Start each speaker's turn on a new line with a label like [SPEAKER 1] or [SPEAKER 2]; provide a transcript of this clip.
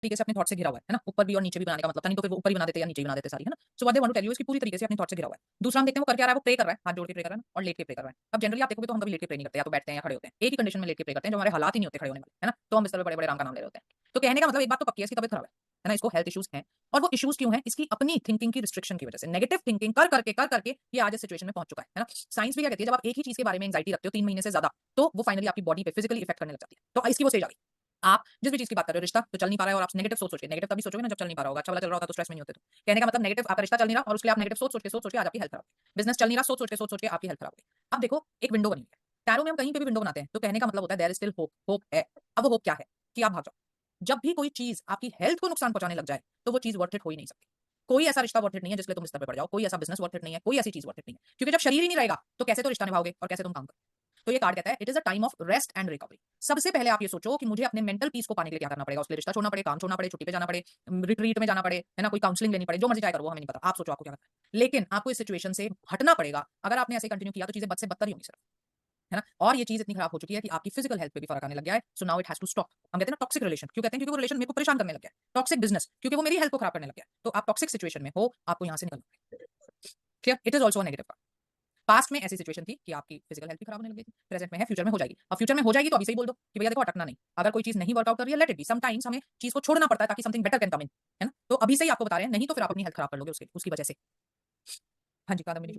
[SPEAKER 1] तरीके से अपने थॉट से घिरा हुआ है ना, ऊपर भी और नीचे भी बनाने का मतलब था, नहीं तो फिर वो ऊपर ही बना देते या नीचे भी बना देते सारी, है ना। So what they want to tell you इसकी पूरी तरीके से अपने थॉट से घिरा हुआ है। दूसरा हम देखते हैं वो कर क्या रहा है, वो प्रे कर रहा है, हाथ जोड़ के प्रे कर रहा है ना, और लेट के प्रे कर रहा है। अब जनरली आप देखोगे तो हम कभी लेट के प्रे नहीं करते, या तो बैठते हैं या खड़े होते हैं। एक ही कंडीशन में लेट के प्रे करते हैं, जो हमारे हालात ही नहीं होते खड़े होने वाले, है ना, तो हम बिस्तर पे बड़े-बड़े आराम का नाम ले रहे होते हैं। तो कहने का मतलब एक बात तो पक्की है, इसकी तबीयत खराब है ना, इसको हेल्थ इश्यूज हैं। और वो इश्यूज क्यों हैं? इसकी अपनी थिंकिंग की रिस्ट्रिक्शन की वजह से, नेगेटिव थिंकिंग कर करके ये आज इस सिचुएशन में पहुंच चुका है ना। साइंस भी क्या कहती है, जब आप एक ही चीज के बारे में एंग्जाइटी रखते हो 3 महीने से ज्यादा, तो वो फाइनली आपकी बॉडी पे फिजिकली इफेक्ट करने लग जाती है। तो इसकी वो स्टेज आ गई। आप जिस भी चीज़ की बात कर रहे हो, रिश्ता तो चल नहीं पा रहा है और आप नेगेटिव सोच के, नेगेटिव तभी सोचोगे ना जब चल नहीं पा रहा होगा, अच्छा वाला चल रहा होता तो स्ट्रेस में नहीं होते तो। कहने का मतलब नेगेटिव आपका रिश्ता चल नहीं रहा और उसके लिए आप नेगेटिव सोच के आज आपकी हेल्थ खराब है। बिज़नेस चल नहीं रहा, सोच के आपकी हेल्थ खराब है। अब देखो एक विंडो बनी है। टैरो में हम कहीं पे भी विंडो बनाते हैं, तो कहने का मतलब होता है there is still hope, hope है। अब वो होप क्या है? कि आप भाग जाओ। जब भी कोई चीज़ आपकी हेल्थ को नुकसान पहुँचाने लग जाए, तो वो चीज़ वर्थ इट हो ही नहीं सकती। कोई ऐसा रिश्ता वर्थ इट नहीं है जिसके लिए तुम बिस्तर पे पड़ जाओ, कोई ऐसा बिज़नेस वर्थ इट नहीं है, कोई ऐसी चीज़ वर्थ इट नहीं है। क्योंकि जब शरीर ही नहीं रहेगा, तो कैसे तो रिश्ता निभाओगे और कैसे तुम काम करोगे? तो ये कार्ड कहता है it is a time of rest and recovery. सबसे पहले आप ये सोचो कि मुझे अपने मेंटल पीस को पाने के लिए क्या करना पड़ेगा? उसके लिए रिश्ता छोड़ना पड़े, काम छोड़ना पड़े, छुट्टी पे जाना पड़े, रिट्रीट में जाना पड़े, है ना? कोई काउंसलिंग लेनी पड़े, जो मर्ज़ी चाहे करो, वो हमें नहीं पता। आप सोचो आपको क्या करना है। लेकिन आपको इस सिचुएशन से हटना पड़ेगा। अगर आपने ऐसे कंटिन्यू किया तो चीज़ें बद से बदतर ही होंगी सिर्फ, है ना? और ये चीज़ इतनी खराब हो चुकी है कि आपकी फिजिकल हेल्थ पे भी फ़र्क आने लग गया है। So now it has to stop. हम कहते हैं ना टॉक्सिक रिलेशन, क्यों कहते हैं? क्योंकि वो रिलेशन मेरे को परेशान करने लग गया है। टॉक्सिक बिज़नेस, क्योंकि वो मेरी हेल्थ को खराब करने लग गया है। तो आप टॉक्सिक सिचुएशन में हो, आपको यहाँ से निकलना है। Clear? It is also a negative card. Past में ऐसी सिचुएशन थी कि आपकी फिजिकल हेल्थ भी खराब होने लग गई थी। प्रेजेंट में है, फ्यूचर में हो जाएगी। अब फ्यूचर में हो जाएगी तो अभी से ही बोल दो कि भैया देखो अटकना नहीं। अगर कोई चीज़ नहीं वर्कआउट कर रही है, लेट इट बी। समटाइम्स हमें चीज़ को छोड़ना पड़ता है ताकि समथिंग बेटर कैन कम इन, है ना? तो अभी से ही आपको बता रहे हैं, नहीं तो फिर आप अपनी हेल्थ खराब कर लोगे उसकी वजह से। हाँ जी, कादम्बिनी जी।